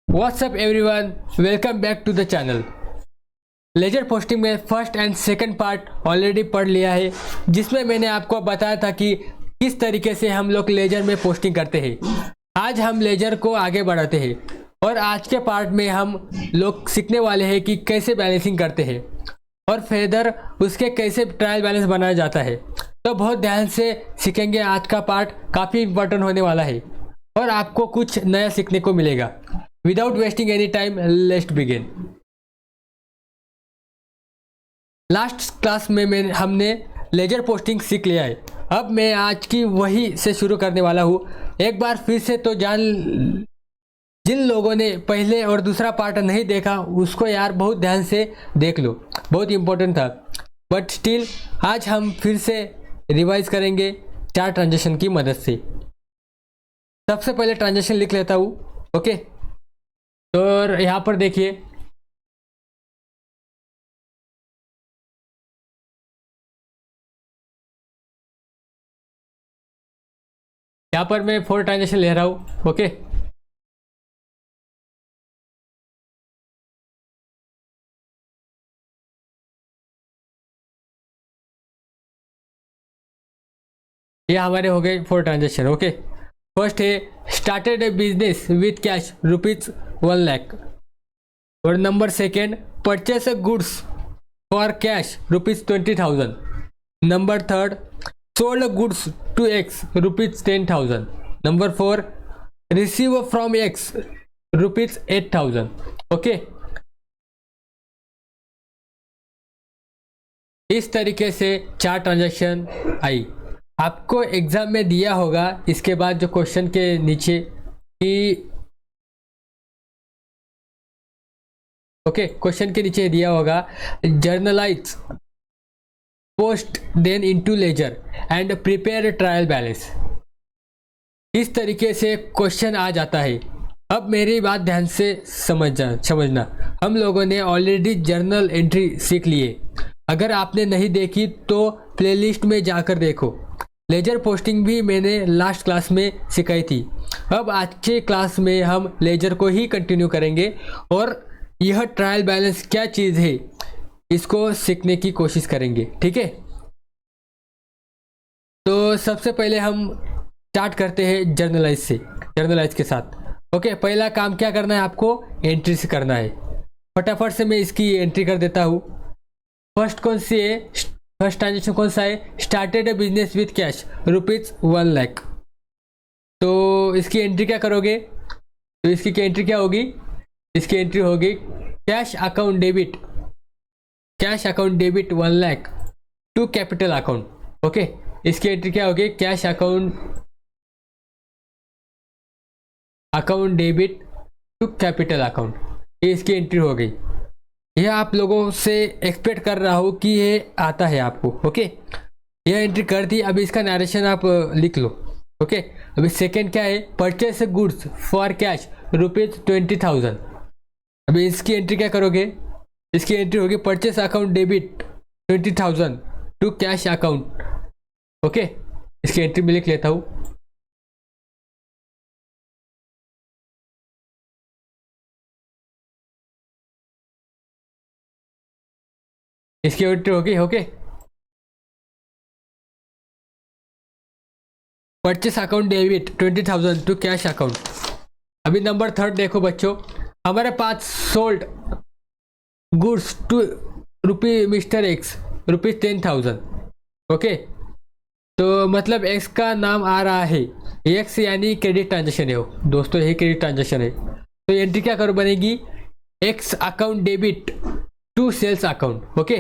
WhatsApp everyone, welcome back to the channel. Ledger posting में first and second part already पढ़ लिया है, जिसमें मैंने आपको बताया था कि किस तरीके से हम लोग लेजर में पोस्टिंग करते हैं। आज हम लेजर को आगे बढ़ाते हैं और आज के पार्ट में हम लोग सीखने वाले हैं कि कैसे बैलेंसिंग करते हैं और फेदर उसके कैसे ट्रायल बैलेंस बनाया जाता है। तो बहुत ध्यान से सीखेंगे। आज का पार्ट काफ़ी इंपॉर्टेंट होने वाला है और आपको कुछ नया सीखने को मिलेगा। Without wasting any time, let's begin. Last class में हमने लेजर पोस्टिंग सीख लिया है। अब मैं आज की वही से शुरू करने वाला हूँ। एक बार फिर से तो जिन लोगों ने पहले और दूसरा पार्ट नहीं देखा उसको यार बहुत ध्यान से देख लो, बहुत इंपॉर्टेंट था। बट स्टिल आज हम फिर से रिवाइज करेंगे चार्ट ट्रांजेक्शन की मदद से। सबसे पहले ट्रांजेक्शन लिख लेता हूँ। ओके, तो यहाँ पर देखिए, यहाँ पर मैं 4 ट्रांजेक्शन ले रहा हूँ। ओके, ये हमारे हो गए 4 ट्रांजेक्शन। ओके, फर्स्ट है started a business with cash ₹1 lakh, और number second purchase a goods for cash ₹20,000। Number third sold goods to X ₹10,000. Number 4 receive from X ₹8,000. Okay, इस तरीके से 4 ट्रांजैक्शन आई। आपको एग्जाम में दिया होगा इसके बाद जो क्वेश्चन के नीचे कि ओके, क्वेश्चन के नीचे दिया होगा journalize post then into ledger and prepare trial balance. इस तरीके से क्वेश्चन आ जाता है। अब मेरी बात ध्यान से समझना। हम लोगों ने ऑलरेडी जर्नल एंट्री सीख लिए। अगर आपने नहीं देखी तो प्लेलिस्ट में जाकर देखो। लेजर पोस्टिंग भी मैंने लास्ट क्लास में सिखाई थी। अब आज के क्लास में हम लेजर को ही कंटिन्यू करेंगे और यह ट्रायल बैलेंस क्या चीज़ है इसको सीखने की कोशिश करेंगे। ठीक है, तो सबसे पहले हम स्टार्ट करते हैं जर्नलाइज के साथ। ओके, पहला काम क्या करना है, आपको एंट्री से करना है। फटाफट से मैं इसकी एंट्री कर देता हूँ। फर्स्ट कौन सी है, फर्स्ट ट्रांजेक्शन कौन सा है, started a business with cash ₹1 lakh. तो इसकी एंट्री क्या करोगे, तो इसकी एंट्री क्या होगी, इसकी एंट्री होगी cash account debit 1 lakh to capital account. Okay, इसकी एंट्री क्या होगी, cash account debit to capital account. ये इसकी एंट्री हो गई। यह आप लोगों से एक्सपेक्ट कर रहा हूँ कि ये आता है आपको। ओके, यह एंट्री कर दी। अभी इसका नरेशन आप लिख लो। ओके, अभी सेकेंड क्या है, परचेस गुड्स फॉर कैश ₹20,000। अभी इसकी एंट्री क्या करोगे, इसकी एंट्री होगी purchase account debit 20,000 to cash account. Okay, इसकी एंट्री में लिख लेता हूँ। इसकी एंट्री होगी okay, purchase account debit 20,000 to cash account. अभी नंबर थर्ड देखो बच्चों, हमारे पास sold goods to mister X ₹10,000। Okay, तो मतलब एक्स का नाम आ रहा है, एक्स यानी क्रेडिट ट्रांजेक्शन है वो दोस्तों, यही क्रेडिट ट्रांजेक्शन है। तो एंट्री क्या करो बनेगी, X account debit to sales account. Okay,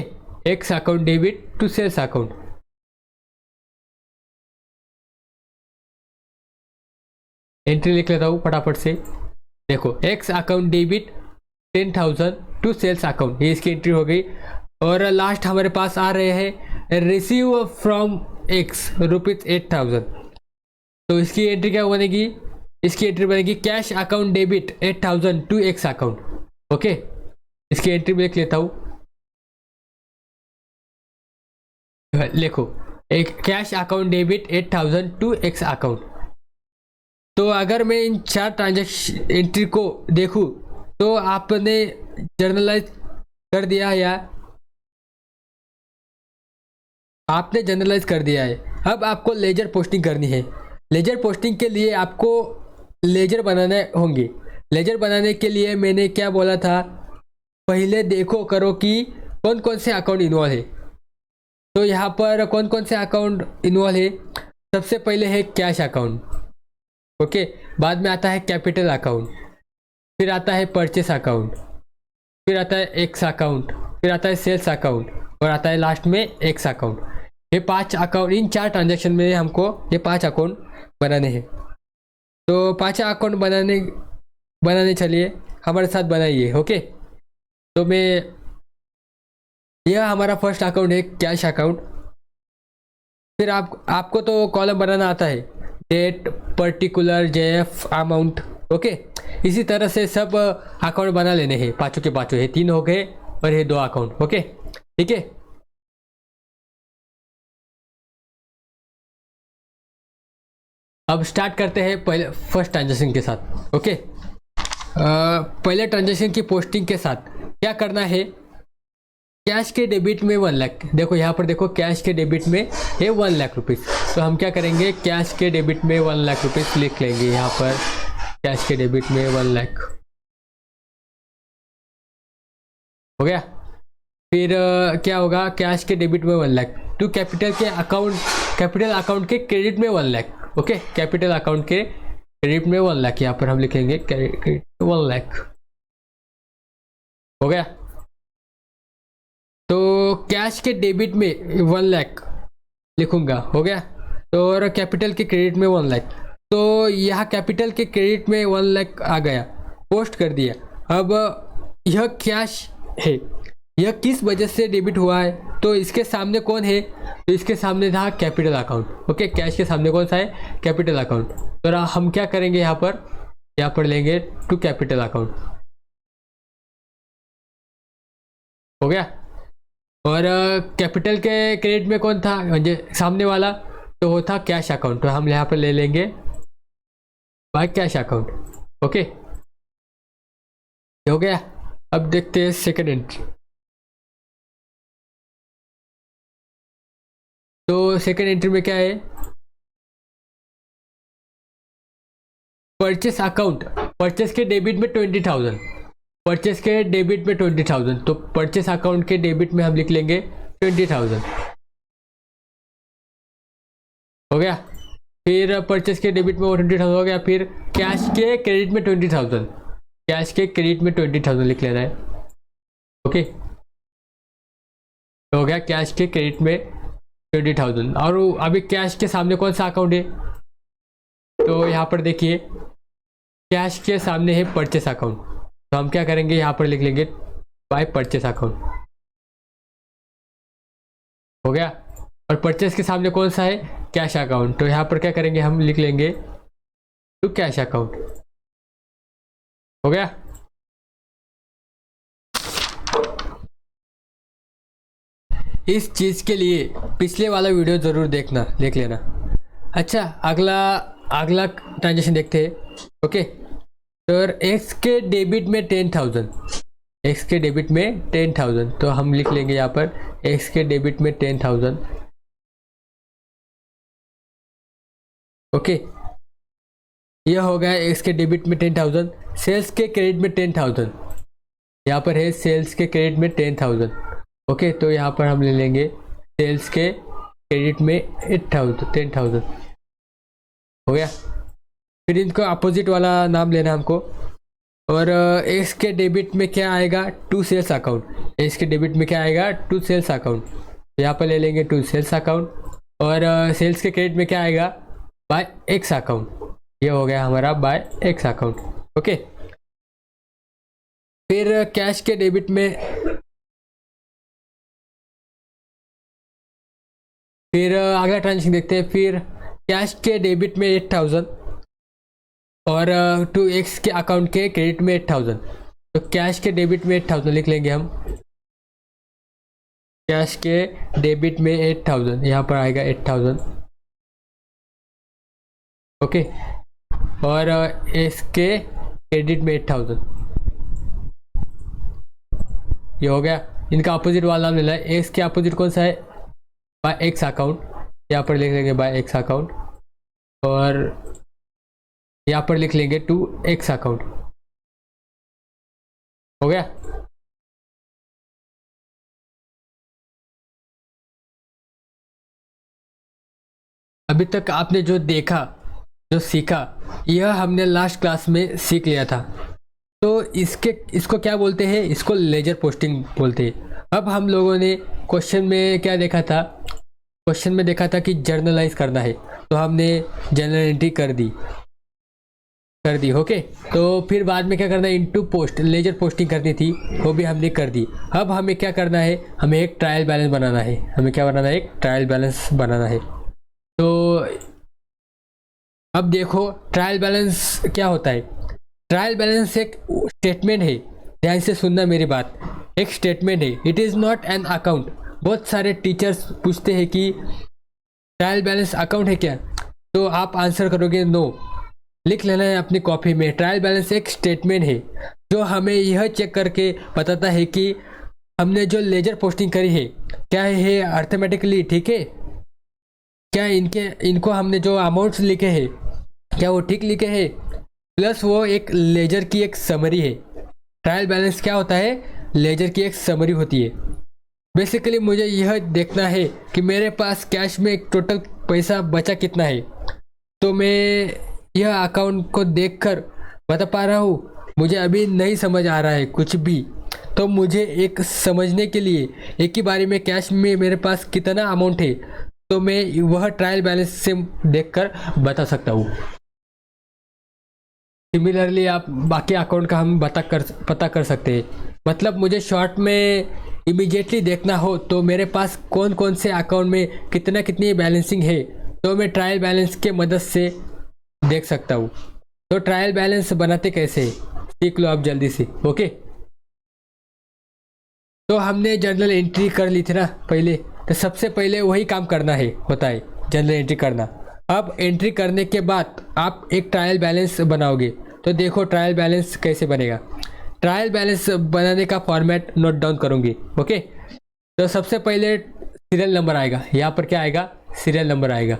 X account debit to sales account. Entry लिख लेता हूँ फटाफट से। देखो, X account debit 10,000 to sales account, ये इसकी एंट्री हो गई। और लास्ट हमारे पास आ रहे हैं रिसीव फ्रॉम एक्स ₹8,000। तो इसकी एंट्री क्या बनेगी, इसकी एंट्री बनेगी cash account debit 8,000 to X account. Okay, इसकी एंट्री में लिख लेता हूँ। लिखो, एक cash account debit 8,000 to X account. तो अगर मैं इन 4 ट्रांजैक्शन एंट्री को देखूं तो आपने जर्नलाइज कर दिया है या आपने जर्नलाइज कर दिया है। अब आपको लेजर पोस्टिंग करनी है। लेजर पोस्टिंग के लिए आपको लेजर बनाने होंगे। लेजर बनाने के लिए मैंने क्या बोला था, पहले देखो करो कि कौन कौन से अकाउंट इन्वॉल्व है। तो यहाँ पर कौन कौन से अकाउंट इन्वॉल्व है, सबसे पहले है कैश अकाउंट, ओके। बाद में आता है कैपिटल अकाउंट, फिर आता है परचेस अकाउंट, फिर आता है एक्स अकाउंट, फिर आता है सेल्स अकाउंट और आता है लास्ट में एक्स अकाउंट। ये 5 अकाउंट, इन 4 ट्रांजेक्शन में हमको ये 5 अकाउंट बनाने हैं। तो 5 अकाउंट बनाने चलिए हमारे साथ बनाइए, ओके। तो मैं, यह हमारा फर्स्ट अकाउंट है कैश अकाउंट। फिर आपको तो कॉलम बनाना आता है, date, particular, JF, amount, okay. इसी तरह से सब अकाउंट बना लेने हैं, पांचों के पांचों है, 3 हो गए और ये 2 अकाउंट, ओके, ठीक है। अब स्टार्ट करते हैं पहले फर्स्ट ट्रांजेक्शन के साथ, ओके। पहले ट्रांजेक्शन की पोस्टिंग के साथ क्या करना है, कैश के डेबिट में 1 लाख, देखो यहाँ पर देखो कैश के डेबिट में है 1 लाख रुपीज़। तो हम क्या करेंगे, कैश के डेबिट में 1 लाख रुपीज़ लिख लेंगे यहाँ पर, कैश के डेबिट में 1 लाख हो गया। फिर क्या होगा, कैश के डेबिट में 1 लाख टू कैपिटल के क्रेडिट में 1 लाख, ओके। कैपिटल अकाउंट के क्रेडिट में 1 लाख, यहाँ पर हम लिखेंगे 1 लाख हो गया। तो कैश के डेबिट में 1 लाख लिखूंगा, हो गया। तो और कैपिटल के क्रेडिट में 1 लाख, तो यहाँ कैपिटल के क्रेडिट में 1 लाख आ गया, पोस्ट कर दिया। अब यह कैश है, यह किस वजह से डेबिट हुआ है, तो इसके सामने कौन है, तो इसके सामने था कैपिटल अकाउंट, ओके। कैश के सामने कौन सा है, कैपिटल अकाउंट। तो हम क्या करेंगे, यहाँ पर लेंगे टू कैपिटल अकाउंट, हो गया। और कैपिटल के क्रेडिट में कौन था, सामने वाला, तो वो था कैश अकाउंट। तो हम यहाँ पर ले लेंगे बाय कैश अकाउंट, ओके, हो गया। अब देखते हैं सेकंड एंट्री। तो सेकंड एंट्री में क्या है, परचेस अकाउंट, परचेस के डेबिट में 20,000, परचेस के डेबिट में 20,000। तो परचेस अकाउंट के डेबिट में हम लिख लेंगे 20,000, हो गया। फिर परचेस के डेबिट में वो 20,000 हो गया। फिर कैश के क्रेडिट में 20,000, कैश के क्रेडिट में 20,000 लिख लेना है, ओके, हो गया। कैश के क्रेडिट में 20,000। और अभी कैश के सामने कौन सा अकाउंट है, तो यहाँ पर देखिए कैश के सामने है परचेस अकाउंट। तो हम क्या करेंगे, यहाँ पर लिख लेंगे बाय परचेस अकाउंट, हो गया। और परचेस के सामने कौन सा है, कैश अकाउंट। तो यहाँ पर क्या करेंगे, हम लिख लेंगे टू कैश अकाउंट, हो गया। इस चीज के लिए पिछले वाला वीडियो जरूर देख लेना। अच्छा, अगला ट्रांजेक्शन देखते हैं, ओके। तो एक्स के डेबिट में 10,000, एक्स के डेबिट में 10,000। तो हम लिख लेंगे यहाँ पर एक्स के डेबिट में 10,000, ओके। यह हो गया एक्स के डेबिट में 10,000। सेल्स के क्रेडिट में 10,000, यहाँ पर है सेल्स के क्रेडिट में 10,000, ओके। तो यहाँ पर हम ले लेंगे सेल्स के क्रेडिट में 10,000, हो गया। फिर इनको अपोजिट वाला नाम लेना हमको। और एक्स के डेबिट में क्या आएगा, टू सेल्स अकाउंट, एक्स के डेबिट में क्या आएगा, टू सेल्स अकाउंट। यहाँ पर ले लेंगे टू सेल्स अकाउंट। और सेल्स के क्रेडिट में क्या आएगा, बाय एक्स अकाउंट। ये हो गया हमारा बाय एक्स अकाउंट, ओके। फिर कैश के डेबिट में, फिर अगला ट्रांजेक्शन देखते हैं। फिर कैश के डेबिट में 8,000 और टू एक्स के अकाउंट के क्रेडिट में 8,000। तो कैश के डेबिट में 8,000 लिख लेंगे हम, कैश के डेबिट में 8,000, यहाँ पर आएगा 8,000, ओके। और इसके क्रेडिट में 8000, ये हो गया। इनका अपोजिट वाला नाम लेना है। इसके अपोजिट कौन सा है? बाय एक्स अकाउंट, यहाँ पर लिख लेंगे बाय एक्स अकाउंट, और यहाँ पर लिख लेंगे टू एक्स अकाउंट। हो गया। अभी तक आपने जो देखा, जो सीखा, यह हमने लास्ट क्लास में सीख लिया था। तो इसको क्या बोलते हैं? इसको लेजर पोस्टिंग बोलते हैं। अब हम लोगों ने क्वेश्चन में क्या देखा था? क्वेश्चन में देखा था कि जर्नलाइज करना है, तो हमने जर्नल एंट्री कर दी। ओके। तो फिर बाद में क्या करना है? इनटू पोस्ट, लेजर पोस्टिंग करनी थी, वो भी हमने कर दी। अब हमें क्या करना है? हमें एक ट्रायल बैलेंस बनाना है। हमें क्या बनाना है? एक ट्रायल बैलेंस बनाना है। तो अब देखो ट्रायल बैलेंस क्या होता है। ट्रायल बैलेंस एक स्टेटमेंट है, ध्यान से सुनना मेरी बात। एक स्टेटमेंट है, it is not an account. बहुत सारे टीचर्स पूछते हैं कि ट्रायल बैलेंस अकाउंट है क्या? तो आप आंसर करोगे नो। लिख लेना है अपनी कॉपी में, ट्रायल बैलेंस एक स्टेटमेंट है जो हमें यह चेक करके बताता है कि हमने जो लेजर पोस्टिंग करी है क्या है अर्थमेटिकली ठीक है, क्या इनको हमने जो अमाउंट्स लिखे हैं क्या वो ठीक लिखे हैं, प्लस वो एक लेजर की एक समरी है। ट्रायल बैलेंस क्या होता है? लेजर की एक समरी होती है। बेसिकली मुझे यह देखना है कि मेरे पास कैश में टोटल पैसा बचा कितना है। तो मैं यह अकाउंट को देखकर बता पा रहा हूँ। मुझे अभी नहीं समझ आ रहा है कुछ भी, तो मुझे एक समझने के लिए एक ही बारी में कैश में मेरे पास कितना अमाउंट है, तो मैं वह ट्रायल बैलेंस से देखकर बता सकता हूँ। सिमिलरली आप बाकी अकाउंट का हम पता कर सकते हैं। मतलब मुझे शॉर्ट में इमीडिएटली देखना हो तो मेरे पास कौन कौन से अकाउंट में कितनी बैलेंसिंग है, तो मैं ट्रायल बैलेंस के मदद से देख सकता हूँ। तो ट्रायल बैलेंस बनाते कैसे सीख लो आप जल्दी से। ओके। तो हमने जर्नल एंट्री कर ली थी ना पहले, तो सबसे पहले वही काम करना होता है जर्नल एंट्री करना। अब एंट्री करने के बाद आप एक ट्रायल बैलेंस बनाओगे। तो देखो ट्रायल बैलेंस कैसे बनेगा। ट्रायल बैलेंस बनाने का फॉर्मेट नोट डाउन करूँगी। ओके। तो सबसे पहले सीरियल नंबर आएगा, यहाँ पर क्या आएगा? सीरियल नंबर आएगा।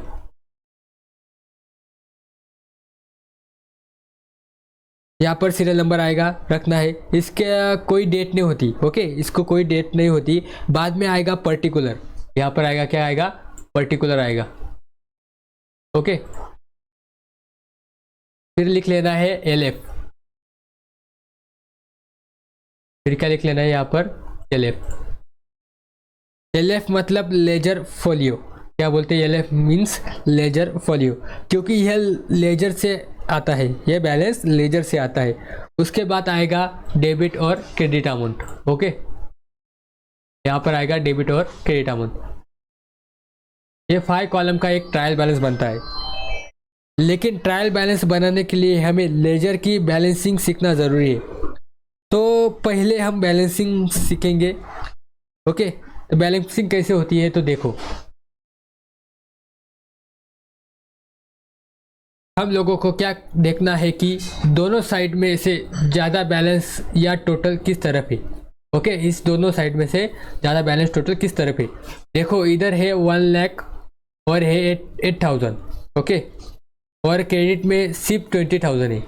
यहाँ पर सीरियल नंबर आएगा, रखना है। इसके कोई डेट नहीं होती। ओके, इसको कोई डेट नहीं होती। बाद में आएगा पर्टिकुलर, यहाँ पर आएगा क्या आएगा? पर्टिकुलर आएगा। ओके। फिर लिख लेना है LF। फिर क्या लिख लेना है यहाँ पर? LF मतलब लेजर फोलियो। क्या बोलते हैं? LF मीन्स लेजर फोलियो, क्योंकि यह लेजर से आता है, यह बैलेंस लेजर से आता है। उसके बाद आएगा डेबिट और क्रेडिट अमाउंट। ओके, यहाँ पर आएगा डेबिट और क्रेडिट अमाउंट। ये 5 कॉलम का एक ट्रायल बैलेंस बनता है। लेकिन ट्रायल बैलेंस बनाने के लिए हमें लेजर की बैलेंसिंग सीखना ज़रूरी है। तो पहले हम बैलेंसिंग सीखेंगे। ओके, तो बैलेंसिंग कैसे होती है तो देखो, हम लोगों को क्या देखना है कि दोनों साइड में से ज़्यादा बैलेंस या टोटल किस तरफ है। ओके, इस दोनों साइड में से ज़्यादा बैलेंस टोटल किस तरफ है। देखो इधर है 1 लाख और है 8,000। ओके, और क्रेडिट में सिर्फ 20,000 है।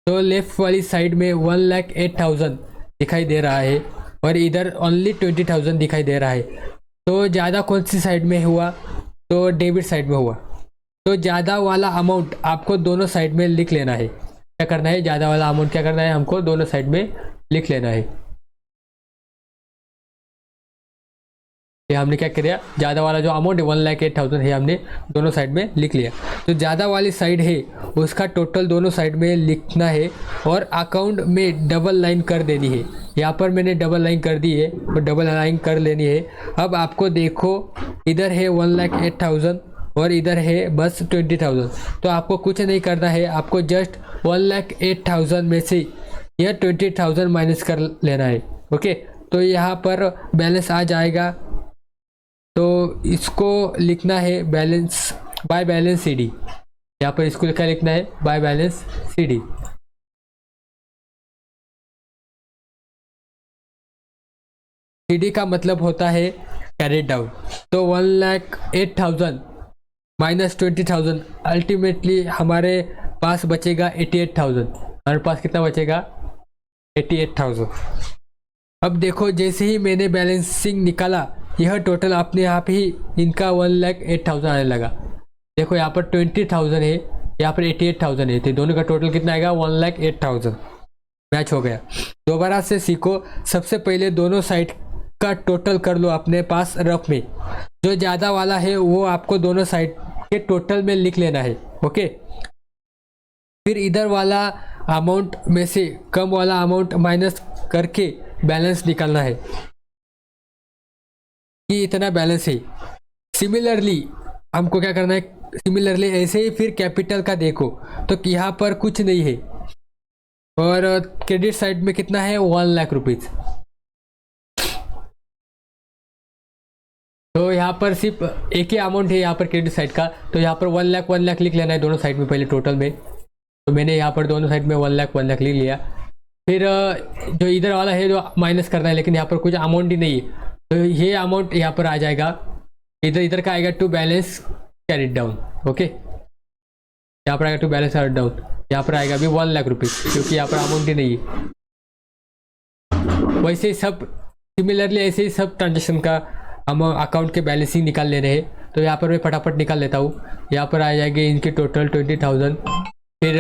तो लेफ्ट वाली साइड में 1,08,000 दिखाई दे रहा है और इधर ओनली 20,000 दिखाई दे रहा है। तो ज़्यादा कौन सी साइड में हुआ? तो डेबिट साइड में हुआ। तो ज़्यादा वाला अमाउंट आपको दोनों साइड में लिख लेना है। क्या करना है? ज़्यादा वाला अमाउंट क्या करना है? हमको दोनों साइड में लिख लेना है। ये हमने क्या किया? ज़्यादा वाला जो अमाउंट है 1,08,000 है, हमने दोनों साइड में लिख लिया। तो ज़्यादा वाली साइड है उसका टोटल दोनों साइड में लिखना है और अकाउंट में डबल लाइन कर देनी है। यहाँ पर मैंने डबल लाइन कर दी है और डबल लाइन कर लेनी है। अब आपको देखो इधर है 1,08,000 और इधर है बस 20,000। तो आपको कुछ नहीं करना है, आपको जस्ट 1,08,000 में से यह 20,000 माइनस कर लेना है। ओके, तो यहाँ पर बैलेंस आ जाएगा। तो इसको लिखना है बैलेंस बाय बैलेंस CD। यहाँ पर इसको क्या लिखना है, बाय बैलेंस CD। CD का मतलब होता है कैरिड डाउन। तो 1,08,000 माइनस 20,000, अल्टीमेटली हमारे पास बचेगा 88,000। हमारे पास कितना बचेगा, 88,000। अब देखो जैसे ही मैंने बैलेंसिंग निकाला, यह टोटल अपने आप ही इनका 1,08,000 आने लगा। देखो यहाँ पर 20,000 है, यहाँ पर 88,000 है, तो दोनों का टोटल कितना आएगा, 1,08,000। मैच हो गया। दोबारा से सीखो, सबसे पहले दोनों साइड का टोटल कर लो अपने पास रफ में। जो ज़्यादा वाला है वो आपको दोनों साइड के टोटल में लिख लेना है, ओके। फिर इधर वाला अमाउंट में से कम वाला अमाउंट माइनस करके बैलेंस निकालना है कि इतना बैलेंस है। सिमिलरली हमको क्या करना है, सिमिलरली ऐसे ही फिर कैपिटल का देखो तो यहाँ पर कुछ नहीं है, और क्रेडिट साइड में कितना है, 1,00,000 रुपीज़। तो यहाँ पर सिर्फ एक ही अमाउंट है यहाँ पर क्रेडिट साइड का, तो यहाँ पर 1,00,000 लिख लेना है दोनों साइड में पहले टोटल में। तो मैंने यहाँ पर दोनों साइड में 1,00,000 लिख लिया। फिर जो इधर वाला है जो माइनस करना है, लेकिन यहाँ पर कुछ अमाउंट ही नहीं है, तो ये अमाउंट यहाँ पर आ जाएगा, इधर का आएगा to balance carried down, okay. यहाँ पर आएगा टू बैलेंस कैरिड डाउन, यहाँ पर आएगा भी 1,00,000 रुपीज़, क्योंकि यहाँ पर अमाउंट ही नहीं है। वैसे ही सब सिमिलरली ऐसे ही सब ट्रांजेक्शन का हम अकाउंट के बैलेंसिंग निकाल ले रहे हैं। तो यहाँ पर मैं फटाफट निकाल लेता हूँ। यहाँ पर आ जाएगी इनकी टोटल 20,000। फिर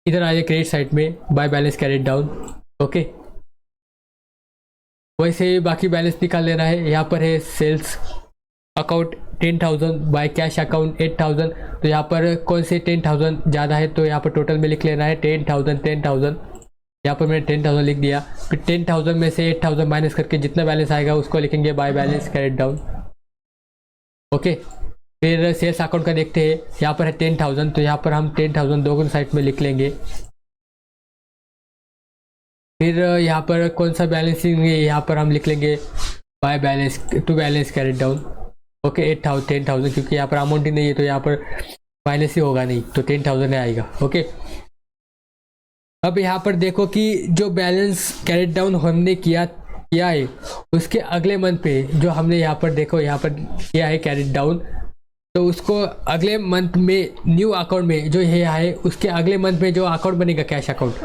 इधर आ जाए क्रेडिट साइड में bye balance carried down, okay. वैसे ही बाकी बैलेंस निकाल लेना है। यहाँ पर है sales account 10,000, by cash account 8,000। तो यहाँ पर कौन से 10,000 ज़्यादा है, तो यहाँ पर टोटल में लिख लेना है 10,000। यहाँ पर मैंने 10,000 लिख दिया। फिर 10,000 में से 8,000 माइनस करके जितना बैलेंस आएगा उसको लिखेंगे bye balance carried down, okay. फिर सेल्स अकाउंट का देखते हैं। यहाँ पर है 10,000, तो यहाँ पर हम 10,000 दोनों साइड में लिख लेंगे। फिर यहाँ पर कौन सा बैलेंसिंग है, यहाँ पर हम लिख लेंगे by balance to balance carried down, okay. 10,000 क्योंकि यहाँ पर अमाउंट ही नहीं है, तो यहाँ पर माइनस ही होगा नहीं, तो 10,000 आएगा, ओके। अब यहाँ पर देखो कि जो बैलेंस कैरिड डाउन हमने किया है, उसके अगले मंथ पे जो हमने यहाँ पर देखो यहाँ पर किया है कैरिड डाउन, तो उसको अगले मंथ में न्यू अकाउंट में जो है उसके अगले मंथ में जो अकाउंट बनेगा कैश अकाउंट,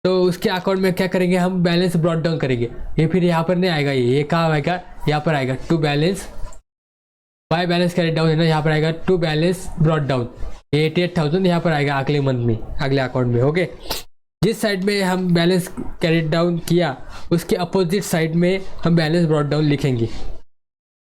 तो उसके अकाउंट में क्या करेंगे, हम बैलेंस ब्रॉट डाउन करेंगे। ये फिर यहाँ पर नहीं आएगा, ये कहाँ आएगा, यहाँ पर आएगा to balance by balance carried down है ना, यहाँ पर आएगा टू बैलेंस ब्रॉट डाउन। 88,000 यहाँ पर आएगा अगले मंथ में, अगले अकाउंट में, ओके। जिस साइड में हम बैलेंस कैरिड डाउन किया उसके अपोजिट साइड में हम बैलेंस ब्रॉट डाउन लिखेंगे।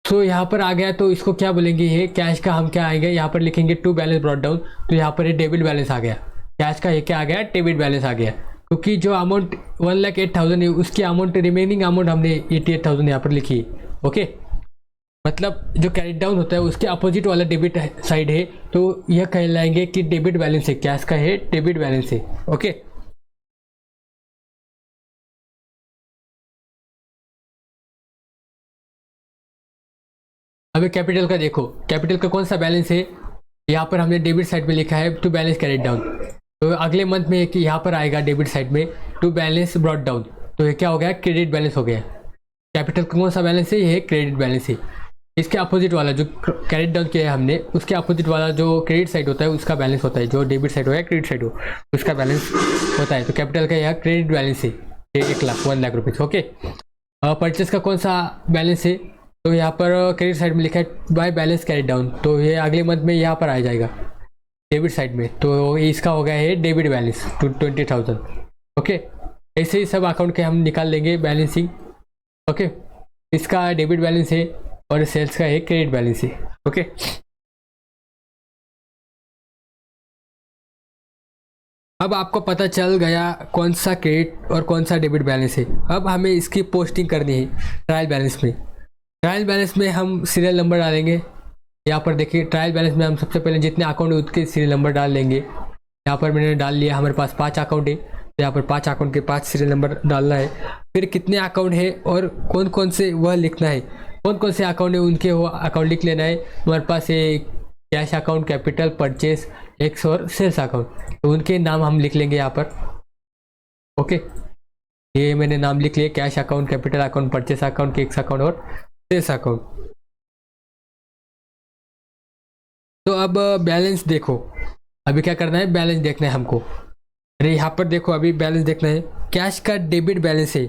तो यहाँ पर आ गया, तो इसको क्या बोलेंगे, ये कैश का हम क्या आएंगे, यहाँ पर लिखेंगे टू बैलेंस ब्रॉट डाउन। तो यहाँ पर ये डेबिट बैलेंस आ गया, कैश का ये क्या आ गया, डेबिट बैलेंस आ गया, क्योंकि जो अमाउंट 1,08,000 है उसकी अमाउंट रिमेनिंग अमाउंट हमने 88,000 यहाँ पर लिखी, ओके। मतलब जो कैरिड डाउन होता है उसके अपोजिट वाला डेबिट साइड है, तो यह कहलाएंगे कि डेबिट बैलेंस है, कैश का है डेबिट बैलेंस है, ओके। अभी कैपिटल का देखो, कैपिटल का कौन सा बैलेंस है, यहाँ पर हमने डेबिट साइड में लिखा है टू बैलेंस कैरिड डाउन। तो अगले मंथ में कि यहाँ पर आएगा डेबिट साइड में टू बैलेंस ब्रॉट डाउन, तो ये क्या हो गया, क्रेडिट बैलेंस हो गया। कैपिटल का कौन सा बैलेंस है, ये क्रेडिट बैलेंस है। इसके अपोजिट वाला जो कैरिड डाउन किया है हमने, उसके अपोजिट वाला जो क्रेडिट साइड होता है उसका बैलेंस होता है, जो डेबिट साइड हो या क्रेडिट साइड हो उसका बैलेंस होता है। तो कैपिटल का यह क्रेडिट बैलेंस है 1,00,000 रुपीज़, ओके। परचेस का कौन सा बैलेंस है, तो यहाँ पर क्रेडिट साइड में लिखा है बाय बैलेंस कैरिड डाउन, तो ये अगले मंथ में यहाँ पर आ जाएगा डेबिट साइड में, तो इसका हो गया है डेबिट बैलेंस 20,000, ओके। ऐसे ही सब अकाउंट के हम निकाल लेंगे बैलेंसिंग, ओके। इसका डेबिट बैलेंस है और सेल्स का है क्रेडिट बैलेंस है, ओके। अब आपको पता चल गया कौन सा क्रेडिट और कौन सा डेबिट बैलेंस है। अब हमें इसकी पोस्टिंग करनी है ट्रायल बैलेंस में। ट्रायल बैलेंस में हम सीरियल नंबर डालेंगे। यहाँ पर देखिए ट्रायल बैलेंस में हम सबसे पहले जितने अकाउंट है उसके सीरियल नंबर डाल लेंगे। यहाँ पर मैंने डाल लिया, हमारे पास 5 अकाउंट है, तो यहाँ पर 5 अकाउंट के 5 सीरियल नंबर डालना है। फिर कितने अकाउंट है और कौन कौन से वह लिखना है, कौन कौन से अकाउंट है उनके वो अकाउंट लिख लेना है। हमारे पास ये cash account, capital, purchase, x और सेल्स अकाउंट। तो उनके नाम हम लिख लेंगे यहाँ पर। ओके, ये मैंने नाम लिख लिए, cash account, capital account, purchase account, x account और सेल्स अकाउंट। तो अब बैलेंस देखो, अभी क्या करना है, बैलेंस देखना है हमको। अरे यहाँ पर देखो, अभी बैलेंस देखना है, कैश का डेबिट बैलेंस है।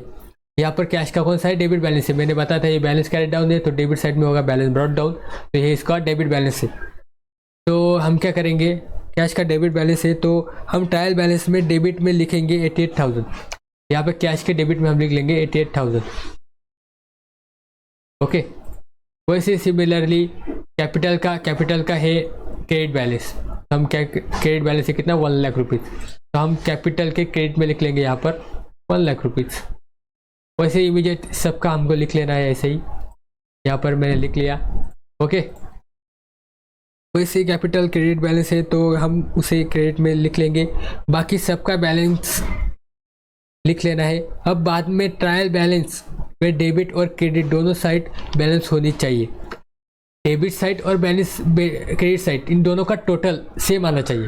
यहाँ पर कैश का कौन सा है, डेबिट बैलेंस है। मैंने बताया था ये बैलेंस कैरी डाउन है तो डेबिट साइड में होगा बैलेंस ब्रॉट डाउन, तो ये इसका डेबिट बैलेंस है। तो हम क्या करेंगे, कैश का डेबिट बैलेंस है तो हम ट्रायल बैलेंस में डेबिट में लिखेंगे 88,000। यहाँ पे कैश के डेबिट में हम लिख लेंगे 88,000। ओके, वैसे सिमिलरली कैपिटल का है क्रेडिट बैलेंस। हम क्रेडिट बैलेंस है कितना, 1 लाख रुपीज़, तो हम कैपिटल के क्रेडिट में लिख लेंगे यहाँ पर 1 लाख रुपीज़। वैसे इमीडिएट सबका हमको लिख लेना है ऐसे ही, यहाँ पर मैंने लिख लिया। ओके, वैसे कैपिटल क्रेडिट बैलेंस है तो हम उसे क्रेडिट में लिख लेंगे, बाकी सबका बैलेंस लिख लेना है। अब बाद में ट्रायल बैलेंस में डेबिट और क्रेडिट दोनों साइड बैलेंस होनी चाहिए। डेबिट साइड और बैलेंस क्रेडिट साइड इन दोनों का टोटल सेम आना चाहिए।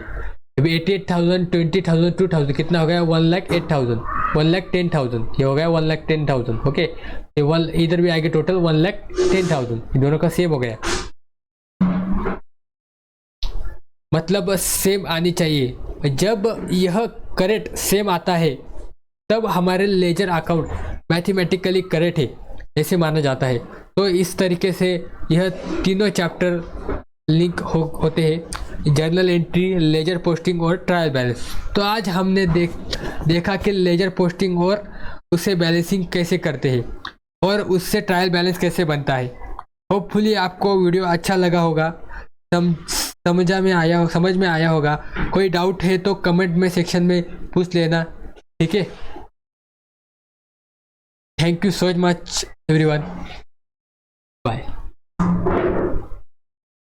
अभी 88,000, 20,000, 2,000 कितना हो गया, 1,08,000, 1,10,000, ये हो गया 1,10,000। ओके, इधर भी आएगा टोटल 1,10,000, इन दोनों का सेम हो गया, मतलब सेम आनी चाहिए। जब यह करेक्ट सेम आता है तब हमारे लेजर अकाउंट मैथमेटिकली करेक्ट है ऐसे माना जाता है। तो इस तरीके से यह तीनों चैप्टर लिंक होते हैं, जर्नल एंट्री, लेजर पोस्टिंग और ट्रायल बैलेंस। तो आज हमने देखा कि लेजर पोस्टिंग और उससे बैलेंसिंग कैसे करते हैं और उससे ट्रायल बैलेंस कैसे बनता है। होपफुली आपको वीडियो अच्छा लगा होगा, समझ में आया होगा। कोई डाउट है तो कमेंट में सेक्शन में पूछ लेना, ठीक है। Thank you so much everyone, bye.